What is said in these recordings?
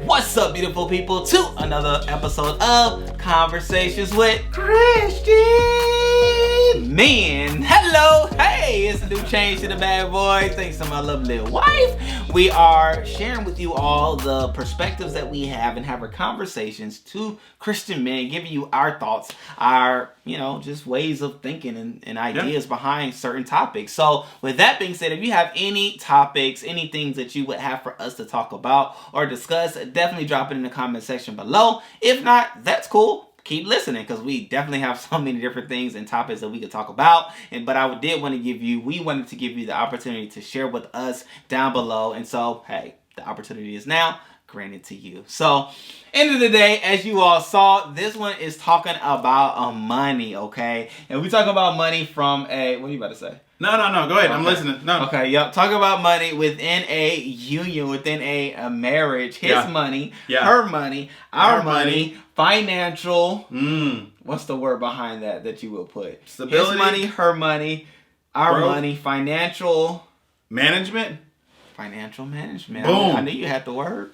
What's up, beautiful people, to another episode of Conversations with Christian Men. Hello, hey, it's a new change to the bad boy. Thanks to my lovely wife. We are sharing with you all the perspectives that we have and have our conversations to Christian men, giving you our thoughts, our, just ways of thinking and ideas behind certain topics. So with that being said, if you have any topics, any things that you would have for us to talk about or discuss, definitely drop it in the comment section below. If not, that's cool. Keep listening, because we definitely have so many different things and topics that we could talk about. But we wanted to give you the opportunity to share with us down below. And so, hey, the opportunity is now granted to you. So, end of the day, as you all saw, this one is talking about money, okay? And we talk about money from what are you about to say? No. Go ahead. Okay. I'm listening. No. Okay, yep. Talk about money within a union, within a marriage. His money, her money, our money, financial. What's the word behind that you will put? Stability. His money, her money, our money, financial management. Financial management. Boom. I knew you had the word.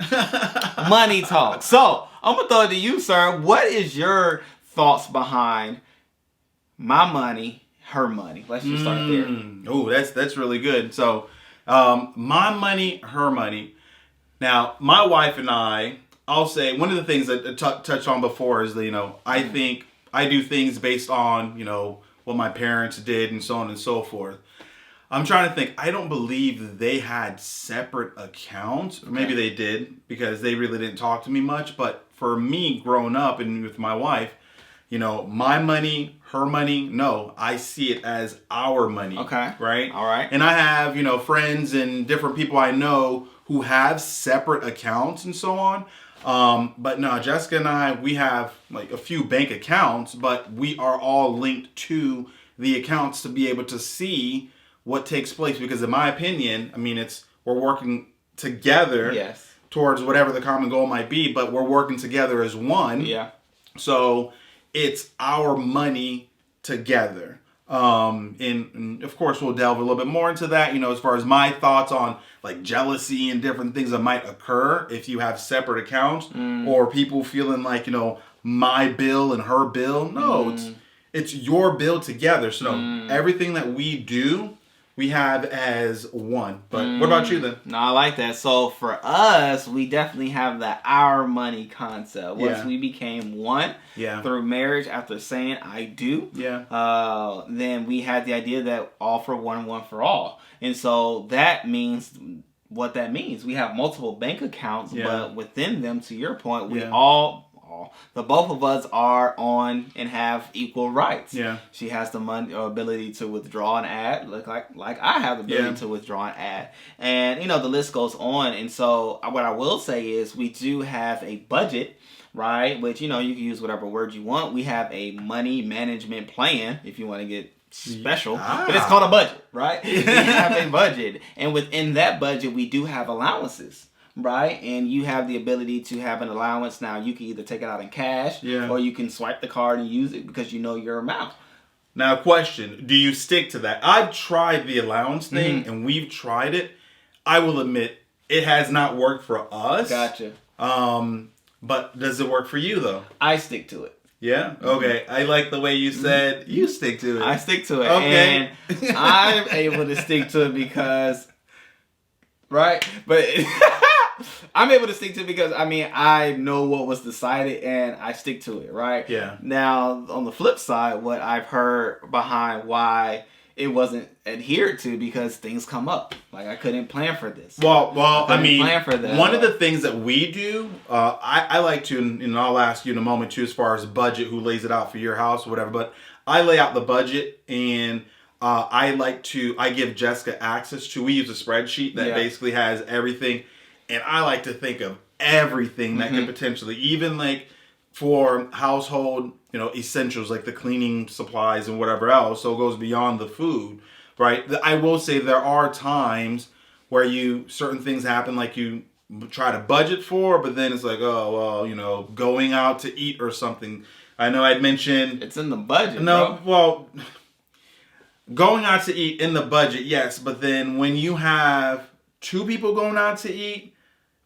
Money talk. So, I'm going to throw it to you, sir. What is your thoughts behind my money, her money? Let's just start there. Oh, that's really good. So, my money, her money. Now, my wife and I'll say one of the things that I touched on before is that, I think I do things based on, what my parents did and so on and so forth. I'm trying to think. I don't believe they had separate accounts. Or maybe they did, because they really didn't talk to me much. But for me, growing up and with my wife, my money, her money, no, I see it as our money. Okay. Right? All right. And I have, friends and different people I know who have separate accounts and so on. But no, Jessica and I, we have like a few bank accounts, but we are all linked to the accounts to be able to see what takes place. Because in my opinion, we're working together towards whatever the common goal might be, but we're working together as one. Yeah. So it's our money together. And of course we'll delve a little bit more into that, as far as my thoughts on like jealousy and different things that might occur if you have separate accounts or people feeling like, my bill and her bill. No, it's your bill together. So everything that we do, we have as one. But what about you then? No, I like that. So for us, we definitely have the our money concept. Once we became one through marriage, after saying I do, then we had the idea that all for one, one for all. And so that means what that means. We have multiple bank accounts, but within them, to your point, we the both of us are on and have equal rights. Yeah. She has the money or ability to withdraw and add, like I have the ability to withdraw and add. And the list goes on. And so what I will say is we do have a budget, right? Which you can use whatever word you want. We have a money management plan if you want to get special, but it's called a budget, right? We have a budget, and within that budget we do have allowances. Right, and you have the ability to have an allowance. Now you can either take it out in cash, or you can swipe the card and use it because you know your amount. Now, question: do you stick to that? I've tried the allowance thing, and we've tried it. I will admit it has not worked for us. Gotcha. But does it work for you though? I stick to it. Yeah. Okay. I like the way you said you stick to it. I stick to it. Okay. And I'm able to stick to it because, right, but. I'm able to stick to it because, I know what was decided and I stick to it, right? Yeah. Now, on the flip side, what I've heard behind why it wasn't adhered to, because things come up. Like, I couldn't plan for this. Well, plan for that. One of the things that we do, I like to, and I'll ask you in a moment too, as far as budget, who lays it out for your house or whatever, but I lay out the budget, and I give Jessica access to, we use a spreadsheet that basically has everything. And I like to think of everything that could potentially, even like for household, essentials like the cleaning supplies and whatever else. So it goes beyond the food, right? I will say there are times where certain things happen, like you try to budget for, but then it's like, oh, well, going out to eat or something. I know I'd mentioned. It's in the budget. No, well, going out to eat in the budget, yes. But then when you have two people going out to eat,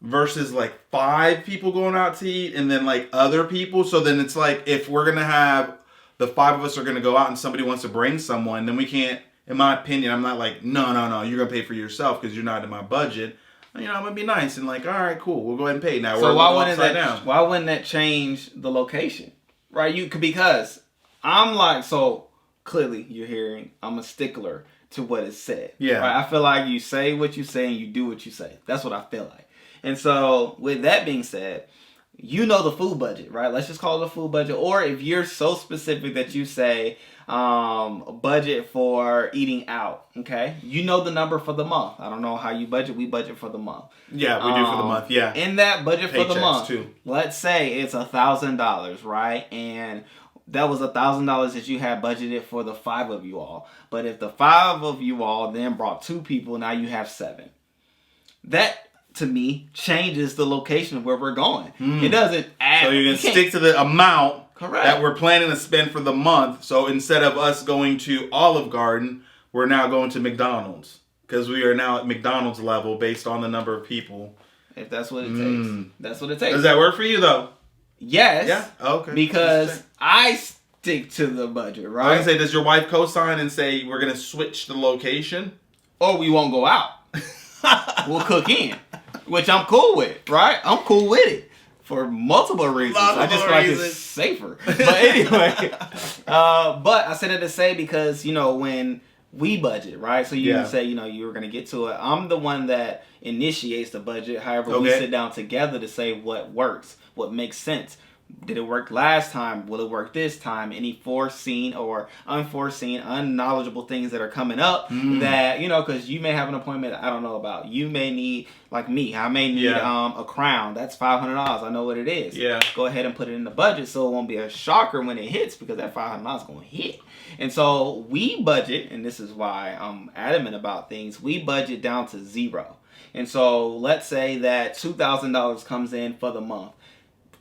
versus like 5 people going out to eat and then like other people. So then it's like, if we're going to have the 5 of us are going to go out and somebody wants to bring someone, then we can't, in my opinion, I'm not like, no, you're going to pay for yourself because you're not in my budget. You know, I'm going to be nice and like, all right, cool, we'll go ahead and pay. Now so why wouldn't that change the location? Right? Because I'm like, so clearly you're hearing, I'm a stickler to what is said. Yeah. Right? I feel like you say what you say and you do what you say. That's what I feel like. And so with that being said, you know the food budget, right? Let's just call it a food budget. Or if you're so specific that you say budget for eating out, okay? You know the number for the month. I don't know how you budget. We budget for the month. Yeah, we do for the month, yeah. In that budget for the month, too. Let's say it's $1,000, right? And that was $1,000 that you had budgeted for the 5 of you all. But if the 5 of you all then brought 2 people, now you have 7. That, to me, changes the location of where we're going. It doesn't add... So you can stick to the amount correct. That we're planning to spend for the month. So instead of us going to Olive Garden, we're now going to McDonald's. Because we are now at McDonald's level based on the number of people. If that's what it takes. That's what it takes. Does that work for you, though? Yes. Yeah? Okay. Because I stick to the budget, right? I was going to say, does your wife co-sign and say we're going to switch the location? Or we won't go out. We'll cook in. Which I'm cool with, right? I'm cool with it. For multiple reasons. I just feel like it's safer. But anyway. But I said it to say because, you know, when we budget, right? So you say, you know, you were going to get to it. I'm the one that initiates the budget. However, we sit down together to say what works, what makes sense. Did it work last time? Will it work this time? Any foreseen or unforeseen, unknowledgeable things that are coming up that, you know, because you may have an appointment I don't know about. You may need, like me, I may need a crown. That's $500. I know what it is. Yeah. Go ahead and put it in the budget so it won't be a shocker when it hits because that $500 is going to hit. And so we budget, and this is why I'm adamant about things, we budget down to 0. And so let's say that $2,000 comes in for the month.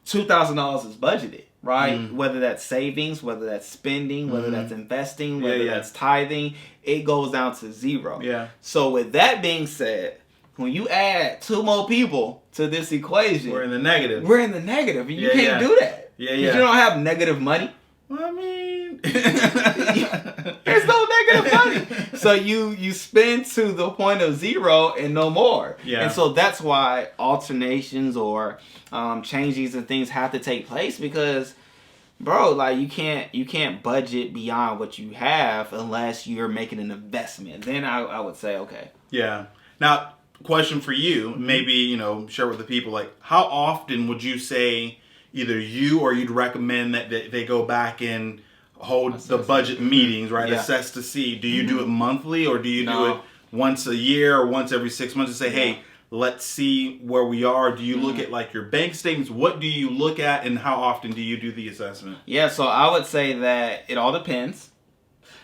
$2,000 is budgeted, right? Whether that's savings, whether that's spending, whether that's investing, whether that's tithing, it goes down to 0. Yeah. So with that being said, when you add 2 more people to this equation, we're in the negative. We're in the negative, and you can't do that. Yeah. You don't have negative money. Well, I mean, there's no negative money. So you spend to the point of 0 and no more. Yeah. And so that's why alternations or changes and things have to take place because, bro, like you can't budget beyond what you have unless you're making an investment. Then I would say okay. Yeah. Now, question for you, maybe, you know, share with the people, like how often would you say either you or you'd recommend that they go back and hold the budget meetings, right? Assess to see. Do you do it monthly or do you do it once a year or once every 6 months to say, hey, let's see where we are? Do you look at like your bank statements? What do you look at and how often do you do the assessment? Yeah, so I would say that it all depends.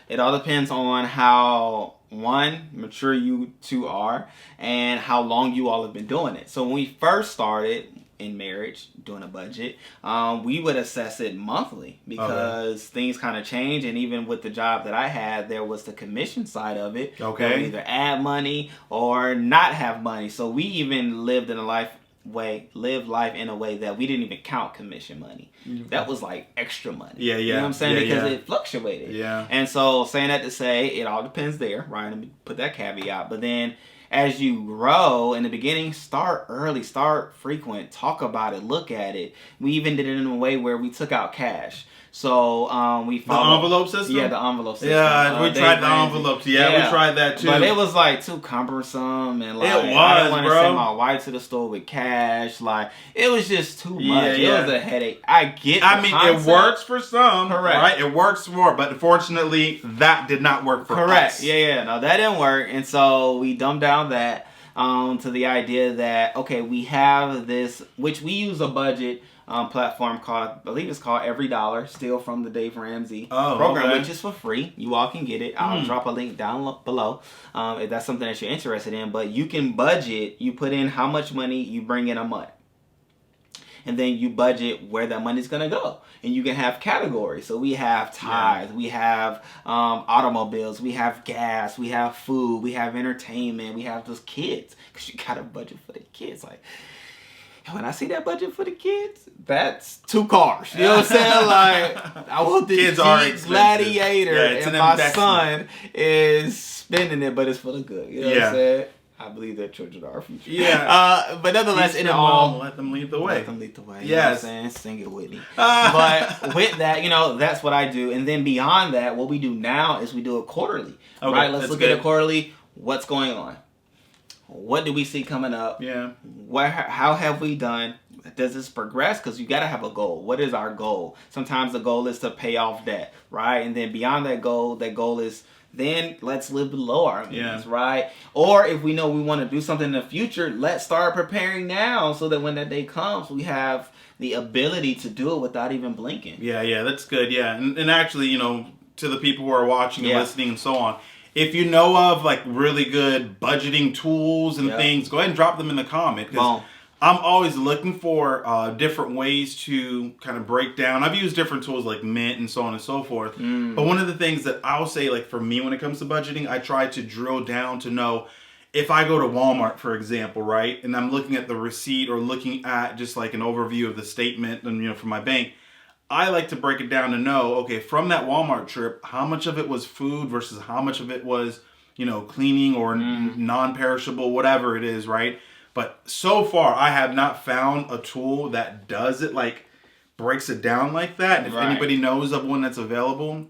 It all depends on how, one, mature you two are and how long you all have been doing it. So when we first started in marriage doing a budget, we would assess it monthly because things kind of change, and even with the job that I had, there was the commission side of it. Okay. Either add money or not have money. So we even lived life in a way that we didn't even count commission money. That was like extra money. Yeah. You know what I'm saying? Because it fluctuated. Yeah. And so saying that to say it all depends there, right? Let me put that caveat. But then as you grow, in the beginning, start early, start frequent, talk about it, look at it. We even did it in a way where we took out cash. So we followed the envelope system. Yeah, the envelope system. Yeah, we tried the envelopes. Yeah, we tried that too. But it was like too cumbersome, and like it was, I didn't want to bro. send my wife to the store with cash. Like it was just too much. It was a headache. I mean, it works for some, correct? Right? It works for, but unfortunately, that did not work for us. Yeah. No, that didn't work, and so we dumbed down that to the idea that okay, we have this, which we use a budget platform called, I believe it's called Every Dollar, still from the Dave Ramsey program, which is for free. You all can get it. I'll drop a link down below if that's something that you're interested in. But you can budget. You put in how much money you bring in a month. And then you budget where that money's going to go. And you can have categories. So we have tithes, we have automobiles, we have gas, we have food, we have entertainment, we have those kids. Because you got to budget for the kids. Like, when I see that budget for the kids, that's 2 cars. You know what I'm saying? Like, I want this Jeep Gladiator, and my son is spending it, but it's for the good. You know what I'm saying? I believe that children are our future. Yeah. But nonetheless, in all, let them lead the way. Let them lead the way. You know what I'm saying? Sing it, Whitney. But with that, that's what I do. And then beyond that, what we do now is we do it quarterly. Okay, right? Let's look at it quarterly. What's going on? What do we see coming up? Yeah. How have we done? Does this progress? Because you got to have a goal. What is our goal? Sometimes the goal is to pay off debt, right? And then beyond that goal is then let's live below our means, right? Or if we know we want to do something in the future, let's start preparing now so that when that day comes, we have the ability to do it without even blinking. Yeah, that's good. Yeah, and actually, to the people who are watching and listening and so on, if you know of like really good budgeting tools and things, go ahead and drop them in the comment. I'm always looking for different ways to kind of break down. I've used different tools like Mint and so on and so forth. But one of the things that I'll say, like for me when it comes to budgeting, I try to drill down to know if I go to Walmart, for example, right, and I'm looking at the receipt or looking at just like an overview of the statement and from my bank, I like to break it down to know, okay, from that Walmart trip, how much of it was food versus how much of it was, cleaning or non-perishable, whatever it is, right? But so far, I have not found a tool that does it, like breaks it down like that. If anybody knows of one that's available,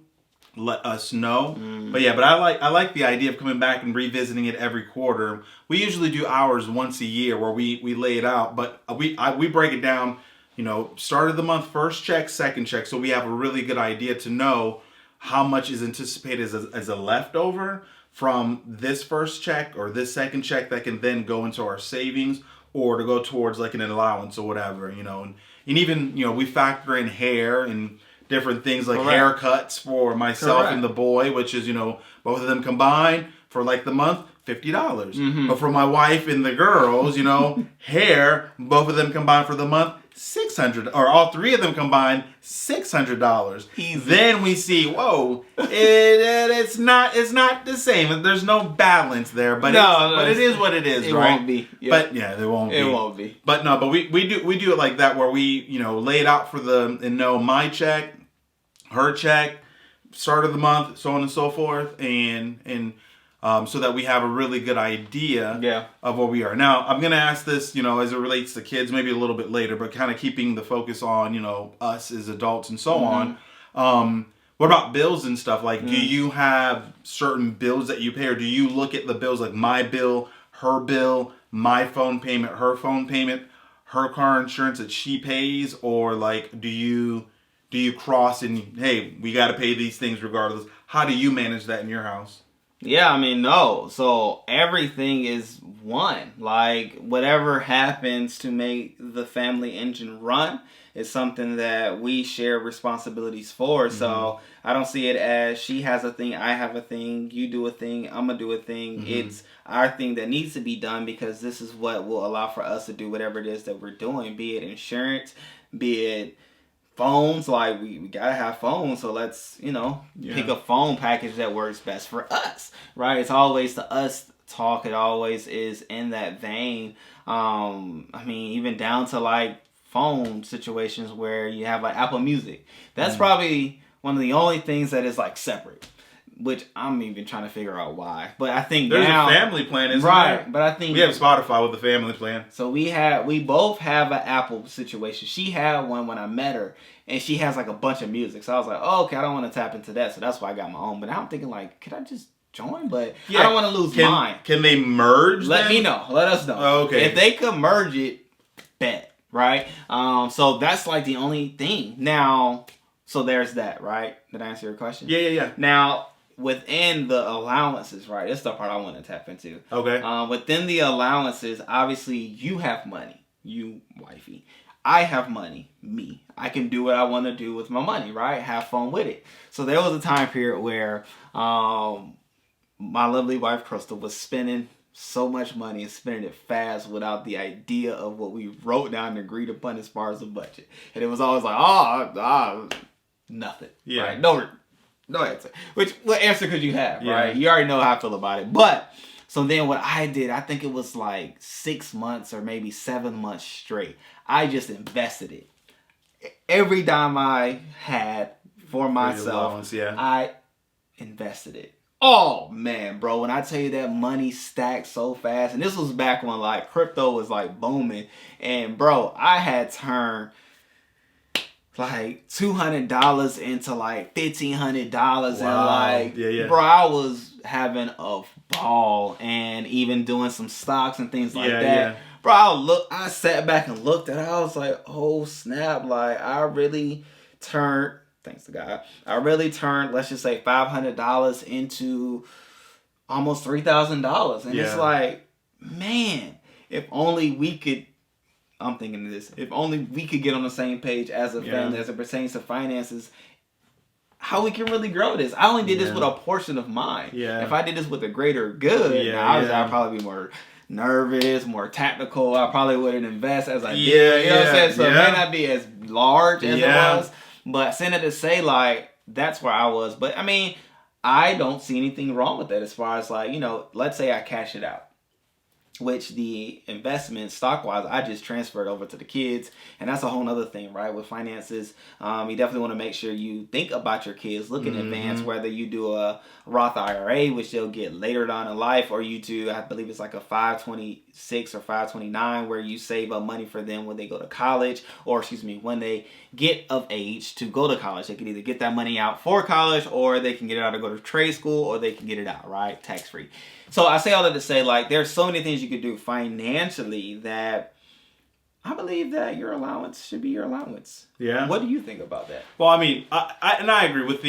let us know. But I like the idea of coming back and revisiting it every quarter. We usually do ours once a year where we lay it out, but we break it down. Start of the month, first check, second check, so we have a really good idea to know how much is anticipated as a leftover from this first check or this second check that can then go into our savings or to go towards like an allowance or whatever, and even, we factor in hair and different things like haircuts for myself and the boy, which is, both of them combined for like the month, $50. But for my wife and the girls, hair, both of them combined for the month, $600, or all 3 of them combined, $600. Easy. Then we see, whoa, it's not the same. There's no balance there, but it is what it is, right? It won't be. Yep. But it won't be. It won't be. But no, but we do it like that where we lay it out for and know my check, her check, start of the month, so on and so forth, and so that we have a really good idea of where we are. Now, I'm going to ask this, as it relates to kids, maybe a little bit later, but kind of keeping the focus on, us as adults and so on. What about bills and stuff? Like, do you have certain bills that you pay, or do you look at the bills like my bill, my phone payment, her phone payment, her car insurance that she pays, or like, do you cross and, hey, we got to pay these things regardless? How do you manage that in your house? Yeah, no. So everything is one. Like, whatever happens to make the family engine run is something that we share responsibilities for. So I don't see it as she has a thing, I have a thing, you do a thing, I'm going to do a thing. It's our thing that needs to be done because this is what will allow for us to do whatever it is that we're doing, be it insurance, be it phones. Like we gotta have phones, so let's pick a phone package that works best for us, right? It's always the us talk. It always is in that vein. Even down to like phone situations where you have like Apple Music. That's probably one of the only things that is like separate, which I'm even trying to figure out why. But I think there's a family plan, isn't there? But I think we have Spotify with the family plan. So we both have an Apple situation. She had one when I met her, and she has like a bunch of music. So I was like, oh, okay, I don't want to tap into that. So that's why I got my own. But now I'm thinking like, could I just join? But I don't want to lose mine. Can they merge? Let me know. Let us know. Oh, okay. If they could merge it, bet. Right? So that's like the only thing. Now, so there's that, right? Did I answer your question? Yeah. Now, within the allowances, right? That's the part I want to tap into. Okay. Within the allowances, obviously, you have money. You, wifey. I have money. Me. I can do what I want to do with my money, right? Have fun with it. So there was a time period where my lovely wife, Crystal, was spending so much money and spending it fast without the idea of what we wrote down and agreed upon as far as the budget. And it was always like, nothing. Yeah. Right? No answer. What answer could you have, right? You already know how I feel about it. But So then what I did, I think it was like 6 months or maybe 7 months straight. I just invested it. Every dime I had for myself, I invested it. Oh man, bro, when I tell you that money stacked so fast, and this was back when like crypto was like booming, and bro, I had turned like $200 into like $1,500, and like bro, I was having a ball, and even doing some stocks and things like that. Yeah. Bro, I sat back and looked at it. I was like, oh snap! Like I really turned. Thanks to God, I really turned, let's just say, $500 into almost $3,000, and it's like, man, if only we could. I'm thinking of this. If only we could get on the same page as a family as it pertains to finances, how we can really grow this. I only did this with a portion of mine. Yeah. If I did this with a greater good, I'd probably be more nervous, more tactical. I probably wouldn't invest as I did. You know what I'm saying? So it may not be as large as it was. But saying it to say, like, that's where I was. But, I mean, I don't see anything wrong with that as far as, like, you know, let's say I cash it out. Which the investment stock-wise, I just transferred over to the kids. And that's a whole other thing, right? With finances, you definitely want to make sure you think about your kids. Look in advance, whether you do a Roth IRA, which they'll get later down in life, or you do, I believe it's like a 526 or 529, where you save up money for them when they go to college, or when they get of age to go to college. They can either get that money out for college, or they can get it out to go to trade school, or they can get it out, right? Tax-free. So I say all that to say, like, there's so many things you could do financially that I believe that your allowance should be your allowance. Yeah. What do you think about that? Well, I mean, I agree with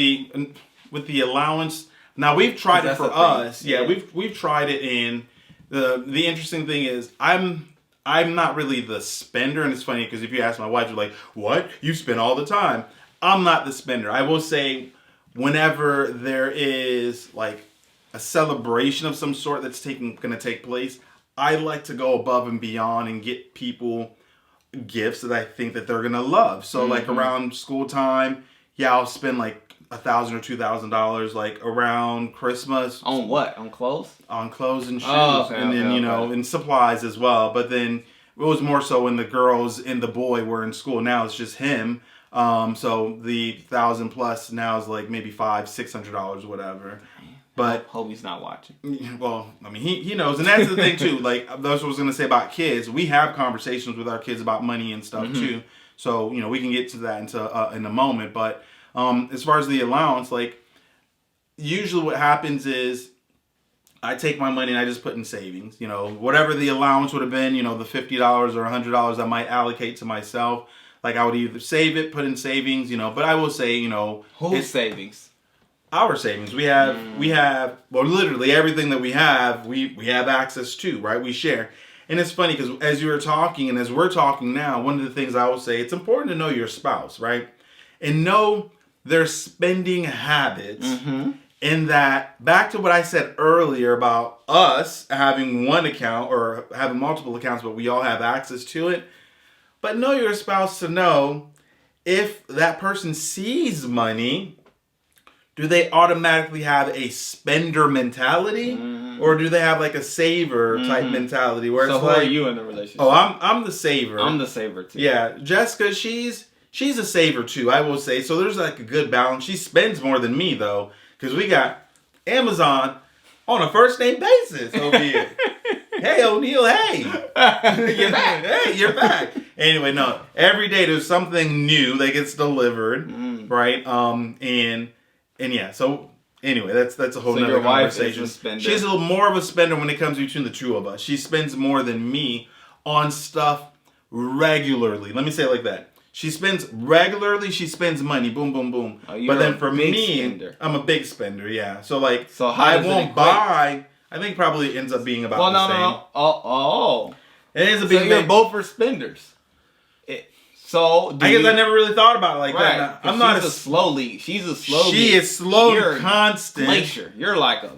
the allowance. Now we've tried it for us. Yeah, we've tried it, and the interesting thing is I'm not really the spender, and it's funny because if you ask my wife, you're like, "What? You spend all the time." I'm not the spender. I will say, whenever there is like a celebration of some sort that's going to take place, I like to go above and beyond and get people gifts that I think that they're going to love. So like around school time, I'll spend like $1,000 or $2,000, like around Christmas. On what? On clothes? On clothes and shoes. Oh, okay, and then, and supplies as well. But then it was more so when the girls and the boy were in school. Now it's just him. So the 1,000 plus now is like maybe $500-$600, whatever. But hope he's not watching. Well, I mean, he knows, and that's the thing too. Like that's what I was gonna say about kids. We have conversations with our kids about money and stuff too. So we can get to that in a moment. But as far as the allowance, like usually what happens is I take my money and I just put in savings. Whatever the allowance would have been, the $50 or $100 I might allocate to myself. Like I would either save it, put in savings, But I will say, whose savings? Our savings. We have well, literally everything that we have access to, right? We share. And it's funny because as you were talking and as we're talking now, one of the things I will say, it's important to know your spouse, right? And know their spending habits. In that, back to what I said earlier about us having one account or having multiple accounts, but we all have access to it. But know your spouse to know if that person sees money, do they automatically have a spender mentality, or do they have like a saver type mentality? Where so it's who are you in the relationship? Oh, I'm the saver. I'm the saver too. Yeah, Jessica, she's a saver too. I will say so. There's like a good balance. She spends more than me though, because we got Amazon on a first name basis over here. Hey O'Neal, hey, you're back. Hey, you're back. Anyway, no, every day there's something new that gets delivered, right? And yeah, so anyway, that's a whole nother conversation. She's a little more of a spender when it comes between the two of us. She spends more than me on stuff regularly. Let me say it like that. She spends regularly. She spends money. Boom, boom, boom. But then for me, I'm a big spender. Yeah. So like, I won't buy. I think probably ends up being about the same. No. Oh. It ends up being. So you're both for spenders. So I guess I never really thought about it like that. I'm not She's a slow. She is slow, you're constant. Glacier. You're like a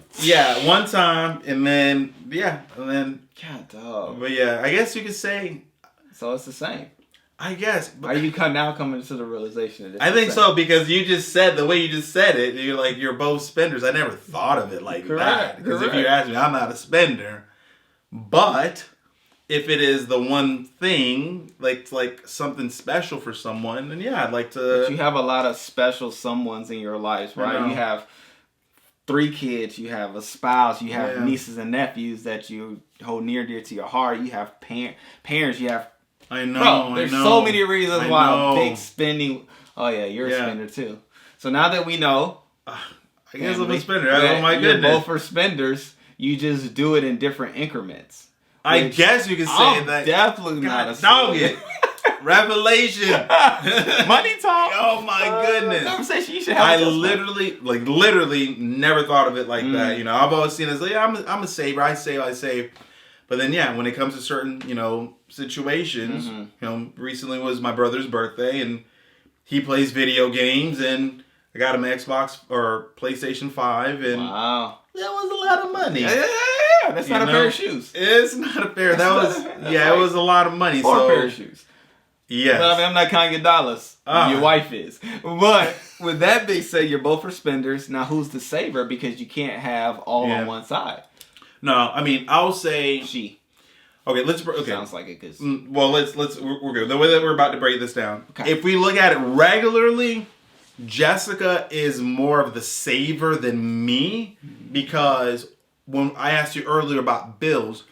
one time, and then God dog. But yeah, I guess you could say. So it's the same. I guess. Are you now coming to the realization of this? I think so, because you just said, the way you just said it, you're both spenders. I never thought of it like that. Because if you ask me, I'm not a spender. But if it is the one thing, like something special for someone, then yeah, I'd like to. But you have a lot of special someones in your lives, right? You have 3 kids, you have a spouse, you have nieces and nephews that you hold near dear to your heart. You have parents, you have. I know. There's so many reasons why big spending. Oh yeah, you're a spender too. So now that we know, I guess I'm a spender. Oh my goodness, you're both are spenders. You just do it in different increments. I guess you can say that. Definitely not a spender. Revelation. Money talk. Oh my goodness. Conversation you should have. I literally never thought of it like that. You know, I've always seen it as like, I'm a saver. I save. But then when it comes to certain, situations, recently was my brother's birthday and he plays video games and I got him an Xbox or PlayStation 5 and wow. That was a lot of money. Yeah. That's not a pair of shoes. It's not a pair. It was a lot of money. For a pair of shoes. Yes. But I'm not counting your dollars. Your wife is. But with that being said, you're both for spenders. Now, who's the saver? Because you can't have all on one side. No, I mean, I'll say she. Okay, Sounds like it, cause well, we're good. The way that we're about to break this down. Okay. If we look at it regularly, Jessica is more of the saver than me, because when I asked you earlier about bills,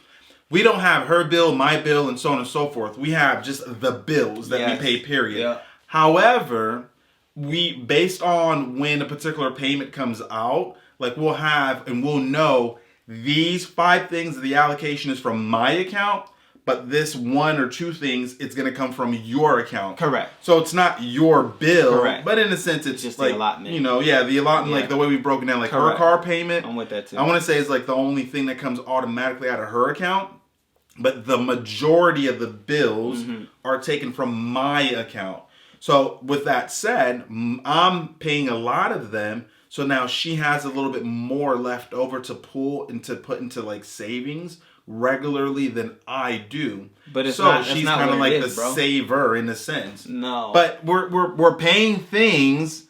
we don't have her bill, my bill, and so on and so forth. We have just the bills that we pay, period. Yeah. However, based on when a particular payment comes out, like we'll know these 5 things, the allocation is from my account, but this 1 or 2 things, it's going to come from your account. Correct. So it's not your bill, correct, but in a sense, it's just like, the allotment. The allotment, like the way we've broken down, like correct, her car payment. I'm with that too. I want to say is like the only thing that comes automatically out of her account, but the majority of the bills are taken from my account. So with that said, I'm paying a lot of them. So now she has a little bit more left over to pull and to put into like savings regularly than I do. But it's she's kind of like the saver in a sense. No. But we're paying things,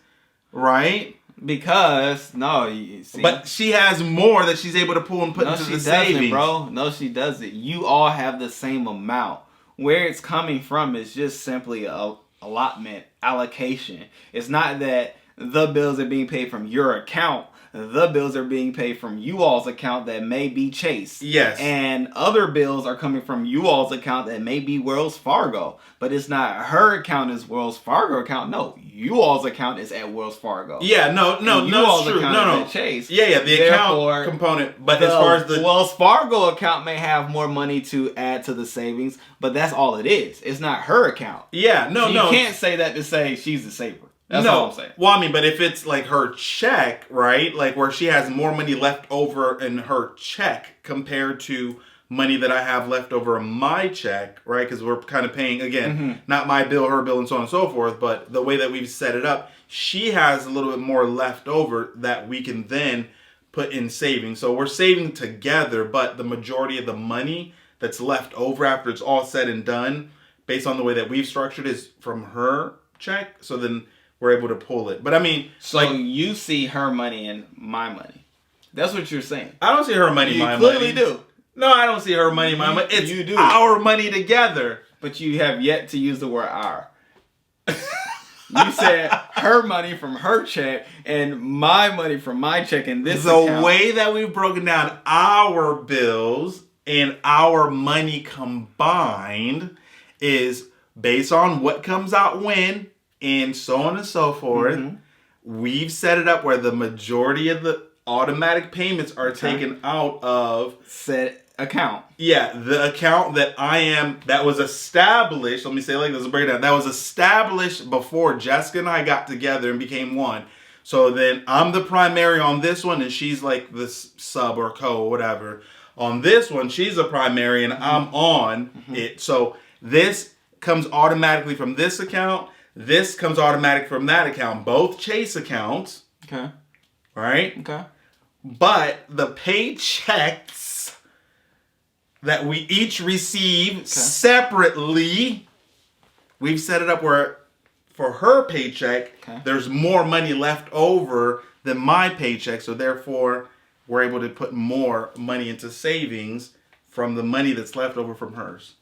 right? Because you see, but she has more that she's able to pull and put into the savings, bro. No, she doesn't. You all have the same amount. Where it's coming from is just simply a allotment, allocation. It's not that the bills are being paid from your account. The bills are being paid from you all's account that may be Chase. Yes. And other bills are coming from you all's account that may be Wells Fargo. But it's not her account is Wells Fargo account. No, you all's account is at Wells Fargo. Yeah, no, you all's account is at Chase. Yeah, the account component. But as far as the Wells Fargo account may have more money to add to the savings, but that's all it is. It's not her account. Yeah, so you can't say that to say she's the saver. That's all I'm saying. Well, I mean, but if it's like her check, right? Like where she has more money left over in her check compared to money that I have left over in my check, right? Because we're kind of paying, again, not my bill, her bill, and so on and so forth, but the way that we've set it up, she has a little bit more left over that we can then put in savings. So we're saving together, but the majority of the money that's left over after it's all said and done, based on the way that we've structured, is from her check. So then we're able to pull it. But I mean, so you see her money and my money. That's what you're saying. I don't see her money, my money. You clearly do. No, I don't see her money, my money. It's our money together. But you have yet to use the word our. You said her money from her check and my money from my check in this account. The way that we've broken down our bills and our money combined is based on what comes out when, and so on and so forth. We've set it up where the majority of the automatic payments are taken out of said account. Yeah, the account that that was established, let me say it like this, break it down. That was established before Jessica and I got together and became one. So then I'm the primary on this one and she's like the sub or co or whatever. On this one, she's a primary and I'm on it. So this comes automatically from this account. This comes automatic from that account. Both Chase accounts. Okay. Right? Okay. But the paychecks that we each receive separately, we've set it up where for her paycheck, there's more money left over than my paycheck. So therefore, we're able to put more money into savings from the money that's left over from hers.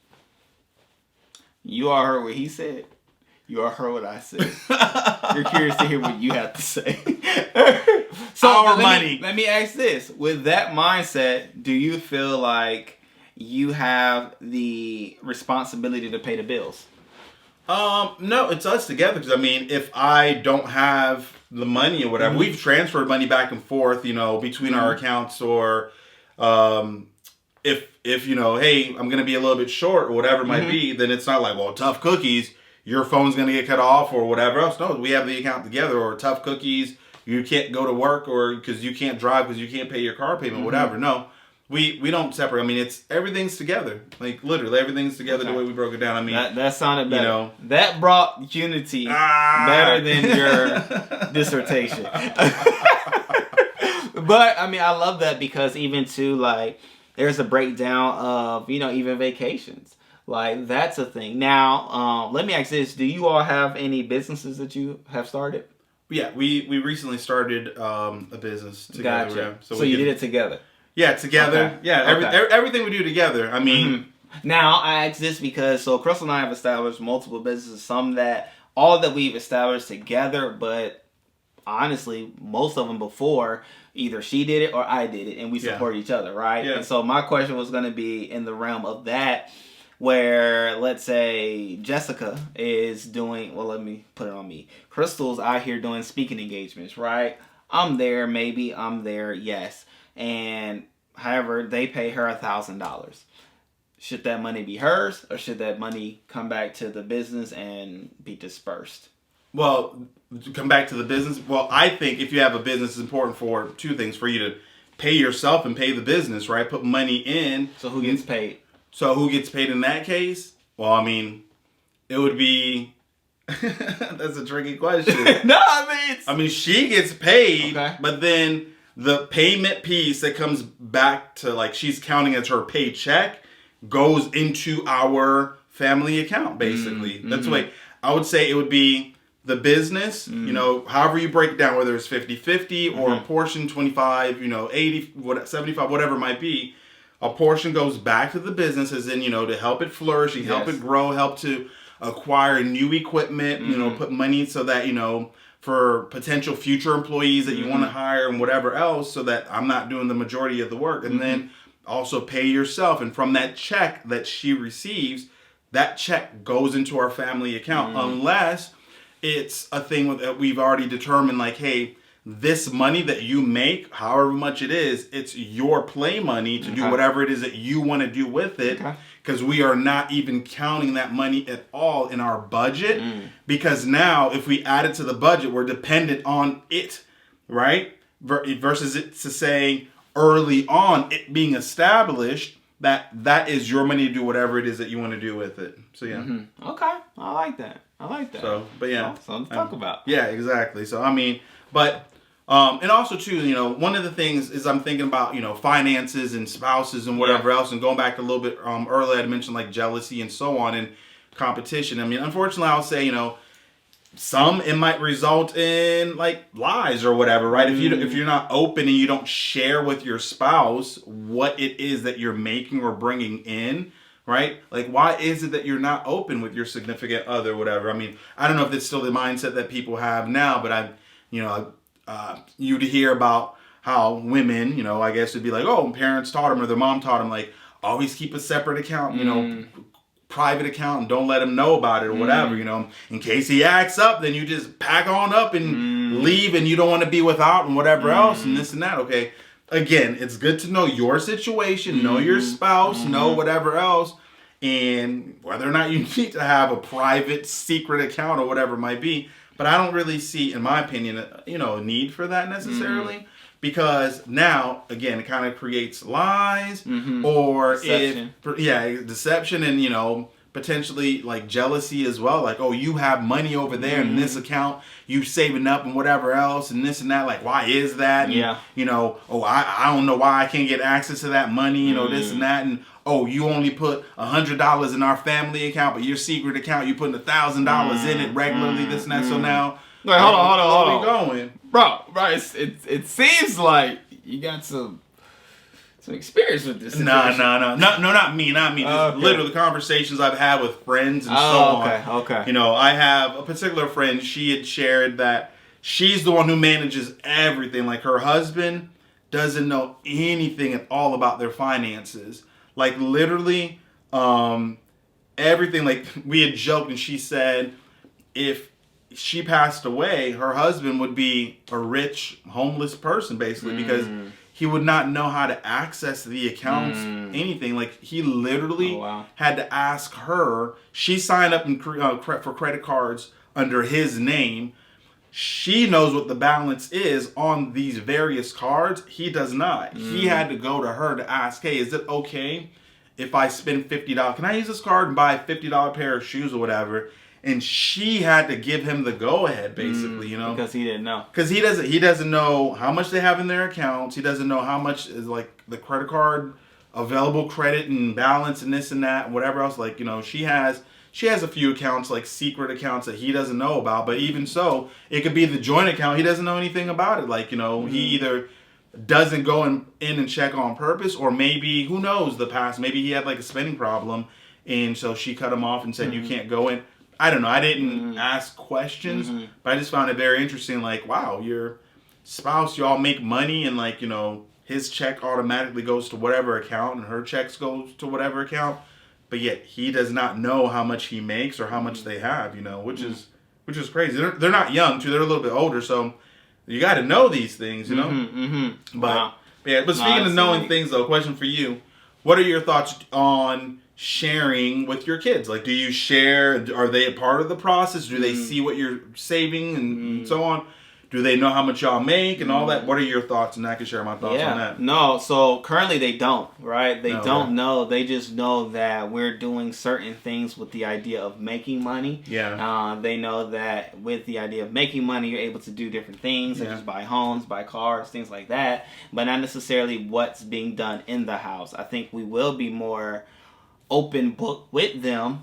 You all heard what he said. You all heard what I said. You're curious to hear what you have to say. So our money. Let me ask this. With that mindset, do you feel like you have the responsibility to pay the bills? No, it's us together. Because I mean, if I don't have the money or whatever, we've transferred money back and forth, between our accounts, or if hey, I'm gonna be a little bit short or whatever it might be, then it's not like, well, Tough Cookies, your phone's gonna get cut off or whatever else. No, we have the account together. Or Tough Cookies, you can't go to work, or because you can't drive because you can't pay your car payment, whatever. No. We don't separate. I mean, everything's together. Like, literally, everything's together the way we broke it down. I mean, that sounded better. That brought unity better than your dissertation. But, I mean, I love that because even too, like, there's a breakdown of, even vacations. Like, that's a thing. Now, let me ask this. Do you all have any businesses that you have started? Yeah, we recently started a business together. Gotcha. So you did it together? Yeah, together. Okay. Yeah, everything we do together. I mean, now I ask this because Crystal and I have established multiple businesses. Some that we've established together, but honestly, most of them before either she did it or I did it, and we support each other, right? Yeah. And so my question was going to be in the realm of that, where let's say Jessica is doing. Well, let me put it on me. Crystal's out here doing speaking engagements, right? I'm there, maybe. I'm there, yes. And however, they pay her $1,000. Should that money be hers, or should that money come back to the business and be dispersed? Well, come back to the business. Well, I think if you have a business, it's important for two things: for you to pay yourself and pay the business, right? Put money in. So who gets paid? So who gets paid in that case? Well, I mean, it would be. That's a tricky question. No, I mean, she gets paid, but then the payment piece that comes back to, like, she's counting as her paycheck goes into our family account, basically. That's the way I would say it would be. The business, however you break it down, whether it's 50-50 or a portion 25, 80, 75, whatever it might be, a portion goes back to the business, as in, to help it flourish, and help it grow, help to acquire new equipment, put money so that, for potential future employees that you want to hire and whatever else, so that I'm not doing the majority of the work. And then also pay yourself. And from that check that she receives, that check goes into our family account, unless it's a thing that we've already determined, like, hey, this money that you make, however much it is, it's your play money to do whatever it is that you want to do with it. Because we are not even counting that money at all in our budget. Because now, if we add it to the budget, we're dependent on it, right? Versus it to say early on, it being established, that is your money to do whatever it is that you want to do with it. So, yeah. Okay. I like that. So, but yeah. Something to talk about. Yeah, exactly. So, I mean, but, and also too, one of the things is I'm thinking about, finances and spouses and whatever else, and going back a little bit earlier, I mentioned like jealousy and so on, and competition. I mean, unfortunately, I'll say, some it might result in like lies or whatever, right? If you're not open and you don't share with your spouse what it is that you're making or bringing in, right? Like, why is it that you're not open with your significant other, whatever? I mean, I don't know if it's still the mindset that people have now, but you'd hear about how women, I guess it'd be like, oh, parents taught them or their mom taught them, like, always keep a separate account, private account, and don't let him know about it or whatever, in case he acts up, then you just pack on up and leave, and you don't want to be without and whatever else and this and that. Okay. Again, it's good to know your situation, know your spouse, know whatever else, and whether or not you need to have a private secret account or whatever it might be. But I don't really see, in my opinion, a need for that necessarily. Because now, again, it kind of creates lies or deception. Deception and, potentially like jealousy as well. Like, oh, you have money over there in this account, you saving up and whatever else and this and that. Like, why is that? And, I don't know why I can't get access to that money, this and that. And, oh, you only put $100 in our family account, but your secret account, you putting $1,000 in it regularly, this and that. So now, wait, hold on. Where we going? Bro, it seems like you got some experience with this. No, not me. Just literally conversations I've had with friends and so on. Okay. You know, I have a particular friend, she had shared that she's the one who manages everything. Like, her husband doesn't know anything at all about their finances. Like, literally, everything. Like, we had joked and she said if she passed away, her husband would be a rich, homeless person, basically, because he would not know how to access the accounts, anything. Like, he literally had to ask her. She signed up for credit cards under his name. She knows what the balance is on these various cards. He does not. He had to go to her to ask, hey, is it okay if I spend $50? Can I use this card and buy a $50 pair of shoes or whatever? And she had to give him the go-ahead, basically, you know? Because he didn't know. Because he doesn't know how much they have in their accounts. He doesn't know how much is, like, the credit card, available credit and balance and this and that, whatever else. Like, you know, she has a few accounts, like secret accounts that he doesn't know about. But even so, it could be the joint account. He doesn't know anything about it. Like, you know, he either doesn't go in and check on purpose, or maybe, who knows, the past. Maybe he had, like, a spending problem, and so she cut him off and said, you can't go in. I don't know. I didn't ask questions, but I just found it very interesting. Like, wow, your spouse, you all make money, and, like, you know, his check automatically goes to whatever account, and her checks goes to whatever account, but yet he does not know how much he makes or how much they have. You know, which is crazy. They're not young too. They're a little bit older, so you got to know these things. You know, But speaking of knowing things, though, question for you: what are your thoughts on sharing with your kids? Like, do you share? Are they a part of the process? Do they see what you're saving and so on? Do they know how much y'all make and all that? What are your thoughts? And I can share my thoughts on that. No, so currently they don't, right? They don't know. They just know that we're doing certain things with the idea of making money. Yeah. They know that with the idea of making money, you're able to do different things, such as buy homes, buy cars, things like that, but not necessarily what's being done in the house. I think we will be more open book with them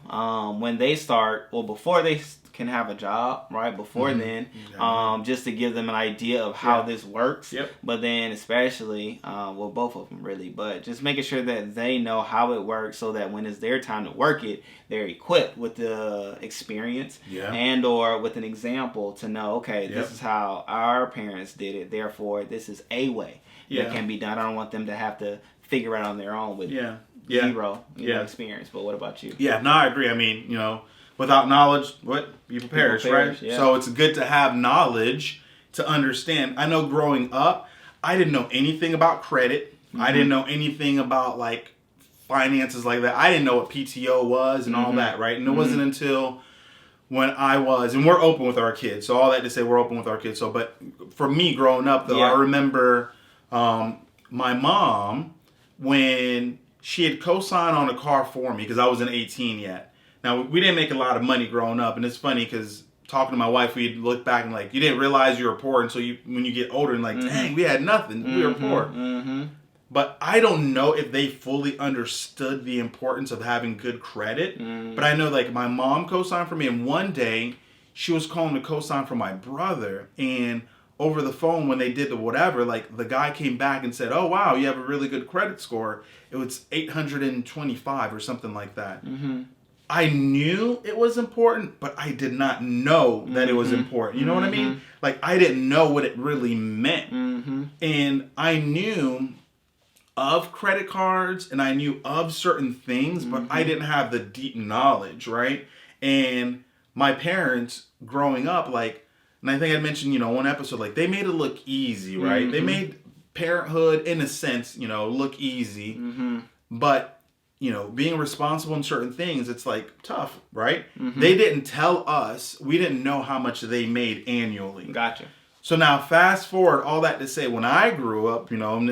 when they start, or before they can have a job, right? Before then, just to give them an idea of how this works. But then especially, well, both of them really, but just making sure that they know how it works, so that when it's their time to work it, they're equipped with the experience and or with an example to know, okay, this is how our parents did it, therefore this is a way that can be done. I don't want them to have to figure it out on their own with zero experience. But what about you? Yeah, no, I agree. I mean, you know, without knowledge, people perish, right? Yeah. So it's good to have knowledge to understand. I know growing up, I didn't know anything about credit. I didn't know anything about, like, finances like that. I didn't know what PTO was and all that, right? And it wasn't until when I was, and we're open with our kids. So all that to say, we're open with our kids. So, but for me growing up, though, I remember my mom, when she had co-signed on a car for me, because I wasn't 18 yet. Now, we didn't make a lot of money growing up, and it's funny because talking to my wife, we'd look back and, like, you didn't realize you were poor until when you get older and, like, dang, we had nothing. We were poor. But I don't know if they fully understood the importance of having good credit. But I know, like, my mom co-signed for me, and one day she was calling to co-sign for my brother, and over the phone, when they did the whatever, like, the guy came back and said, oh, wow, you have a really good credit score. It was 825 or something like that. I knew it was important, but I did not know that it was important. You know what I mean? Like, I didn't know what it really meant. And I knew of credit cards and I knew of certain things, but I didn't have the deep knowledge, right? And my parents growing up, like, and I think I mentioned, you know, one episode, like, they made it look easy, right? They made parenthood, in a sense, you know, look easy. But, you know, being responsible in certain things, it's, like, tough, right? They didn't tell us. We didn't know how much they made annually. Gotcha. So now, fast forward, all that to say, when I grew up, you know, and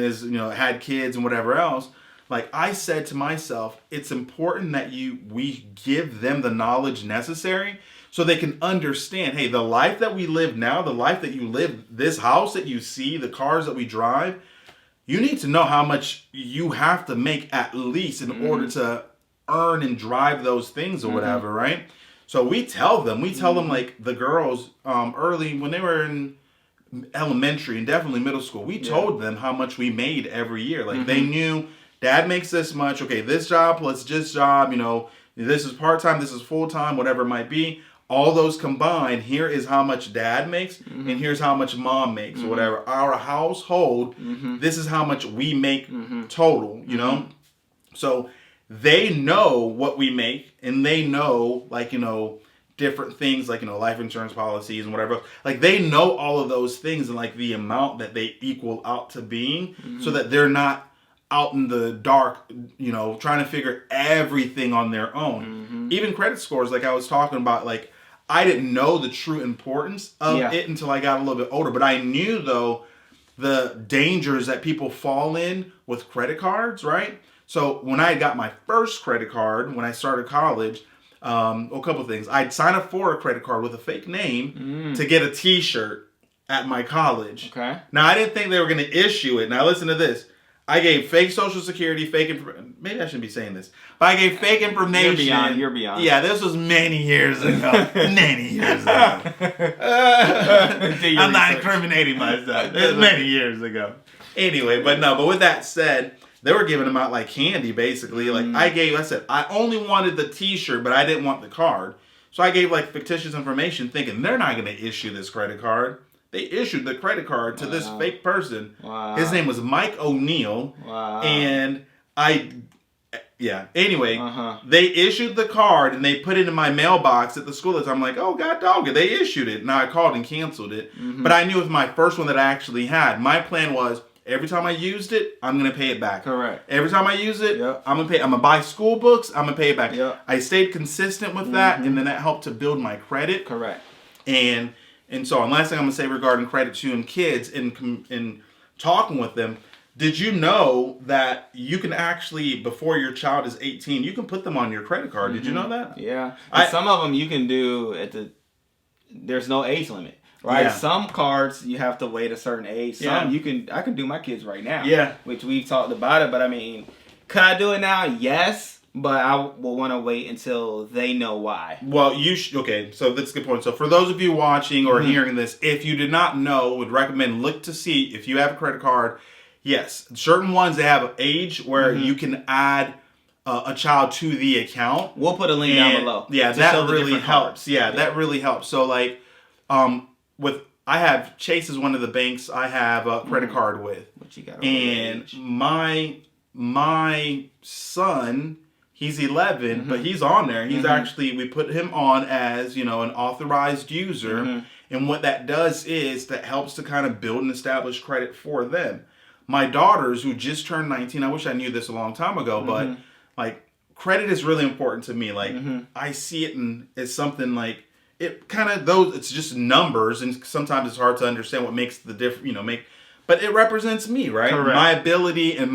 had kids and whatever else, like, I said to myself, it's important that we give them the knowledge necessary so they can understand, hey, the life that we live now, the life that you live, this house that you see, the cars that we drive, you need to know how much you have to make at least in order to earn and drive those things or whatever, right? So we tell them like the girls early when they were in elementary and definitely middle school, we told them how much we made every year. Like they knew dad makes this much. Okay, this job plus this job, you know, this is part-time, this is full-time, whatever it might be. All those combined, here is how much dad makes and here's how much mom makes or whatever. Our household, this is how much we make total, you know? So they know what we make and they know, like, you know, different things like, you know, life insurance policies and whatever. Like they know all of those things and like the amount that they equal out to being so that they're not out in the dark, you know, trying to figure everything on their own. Even credit scores, like I was talking about, like I didn't know the true importance of it until I got a little bit older. But I knew though the dangers that people fall in with credit cards, right? So when I got my first credit card, when I started college, a couple of things. I'd sign up for a credit card with a fake name to get a t-shirt at my college. Okay. Now, I didn't think they were going to issue it. Now, listen to this. I gave fake social security, fake information. Maybe I shouldn't be saying this. But I gave fake information. You're beyond. Yeah, this was many years ago. Many years ago. I'm not incriminating myself. This was many years ago. Anyway, but with that said, they were giving them out like candy, basically. Like I said, I only wanted the t-shirt, but I didn't want the card. So I gave like fictitious information thinking they're not going to issue this credit card. They issued the credit card to this fake person. Wow. His name was Mike O'Neill. Wow. And anyway, they issued the card and they put it in my mailbox at the school. I'm like, oh, God dog it. They issued it. Now I called and canceled it. But I knew with my first one that I actually had, my plan was, every time I used it, I'm going to pay it back. Correct. Every time I use it, I'm going to pay. I'm going to buy school books. I'm going to pay it back. Yep. I stayed consistent with that, and then that helped to build my credit. Correct. And so, and last thing I'm going to say regarding credit to and kids, in talking with them, did you know that you can actually, before your child is 18, you can put them on your credit card? Did you know that? Yeah. Some of them you can do there's no age limit. Right, some cards you have to wait a certain age. Some I can do my kids right now. Yeah, which we've talked about it. But I mean, could I do it now? Yes, but I will want to wait until they know why. Well, okay. So that's a good point. So for those of you watching or hearing this, if you did not know, would recommend look to see if you have a credit card. Yes, certain ones they have an age where you can add a child to the account. We'll put a link down below. Yeah, that really helps. Yeah, that really helps. So like, I have Chase is one of the banks I have a credit card with. What you got? And my son, he's 11, but he's on there. He's actually, we put him on as, you know, an authorized user. And what that does is that helps to kind of build and establish credit for them. My daughters, who just turned 19, I wish I knew this a long time ago, but like credit is really important to me. Like I see it as something like, it kind of it's just numbers, and sometimes it's hard to understand what makes the difference, you know, but it represents me, right? Correct. My ability and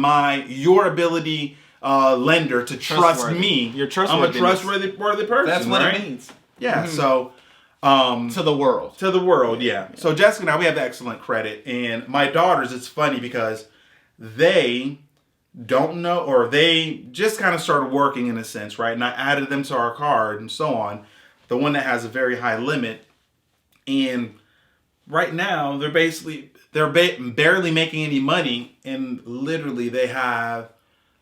your ability, lender, to trust me. You're trustworthy. I'm a trustworthy person. That's what it means. Yeah. So, to the world. To the world, yeah. So Jessica and I, we have excellent credit, and my daughters, it's funny because they don't know, or they just kind of started working in a sense, right? And I added them to our card and so on. The one that has a very high limit, and right now they're barely making any money, and literally they have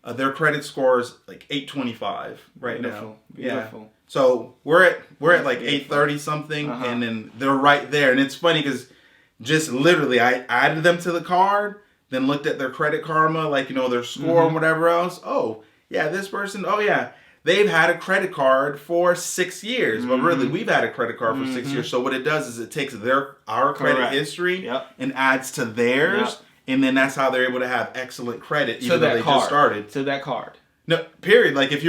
their credit scores like 825 right now. Beautiful. Yeah. So we're at like 830 something, and then they're right there, and it's funny because just literally I added them to the card, then looked at their Credit Karma, like, you know, their score and whatever else. Oh yeah, this person. Oh yeah. They've had a credit card for 6 years, but really we've had a credit card for 6 years. So what it does is it takes our credit history and adds to theirs, and then that's how they're able to have excellent credit even though they just started. To that card. No, period. Like if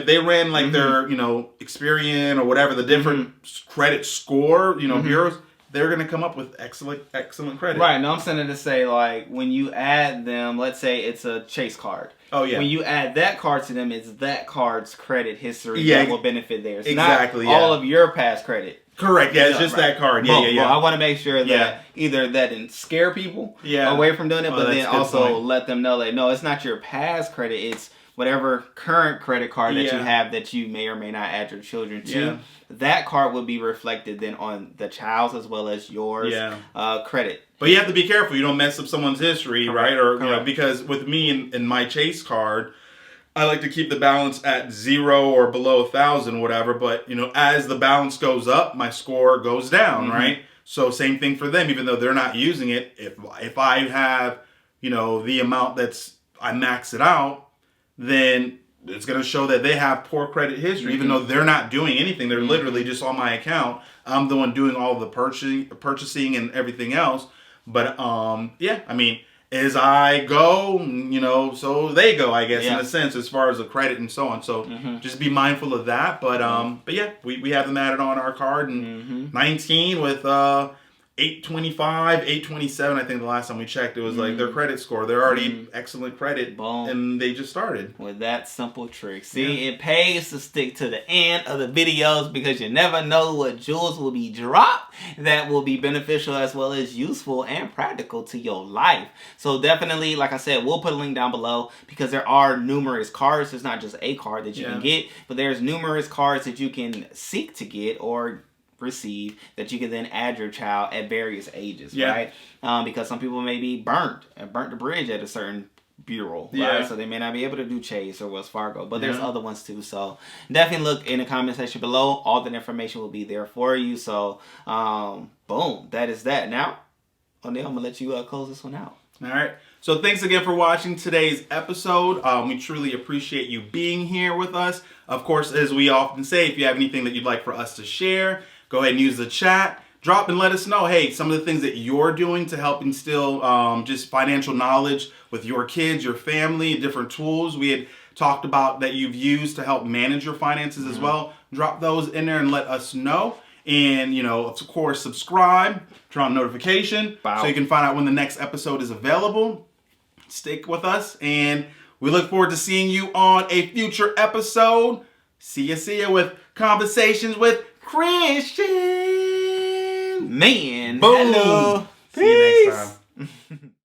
they ran like their, you know, Experian or whatever, the different credit score, you know, bureaus, they're going to come up with excellent credit. Right. Now I'm saying to say, like, when you add them, let's say it's a Chase card. Oh, yeah. When you add that card to them, it's that card's credit history that will benefit theirs. Exactly. Not all of your past credit. Correct. Yeah, it's just that card. Yeah, yeah. I want to make sure that either that didn't scare people away from doing it, but then also let them know that no, it's not your past credit. It's whatever current credit card that you have that you may or may not add your children to. Yeah. That card will be reflected then on the child's as well as yours credit. But you have to be careful. You don't mess up someone's history, right? Or you know, because with me in my Chase card, I like to keep the balance at 0 or below 1,000, whatever. But you know, as the balance goes up, my score goes down, right? So same thing for them. Even though they're not using it, if I have, you know, the amount that's I max it out, then it's going to show that they have poor credit history, even though they're not doing anything. They're literally just on my account. I'm the one doing all the purchasing and everything else. But yeah, I mean, as I go, you know, so they go, I guess, in a sense, as far as the credit and so on. So just be mindful of that. But yeah, we have them added on our card, and 19 with 825, 827. I think the last time we checked, it was like their credit score. They're already excellent credit, and they just started with that simple trick. See, it pays to stick to the end of the videos because you never know what jewels will be dropped that will be beneficial as well as useful and practical to your life. So definitely, like I said, we'll put a link down below because there are numerous cards. It's not just a card that you can get, but there's numerous cards that you can seek to get or receive that you can then add your child at various ages, right? Because some people may be burnt the bridge at a certain bureau, right? So they may not be able to do Chase or Wells Fargo, but there's other ones too. So definitely look in the comment section below. All the information will be there for you. So boom, that is that. Now, O'Neal, I'm gonna let you close this one out. All right. So thanks again for watching today's episode. We truly appreciate you being here with us. Of course, as we often say, if you have anything that you'd like for us to share, go ahead and use the chat. Drop and let us know, hey, some of the things that you're doing to help instill just financial knowledge with your kids, your family, different tools we had talked about that you've used to help manage your finances as well. Drop those in there and let us know. And, you know, of course, subscribe, turn on notification so you can find out when the next episode is available. Stick with us, and we look forward to seeing you on a future episode. See ya with Conversations with Christian. Man. Boom. Hello. See you next time.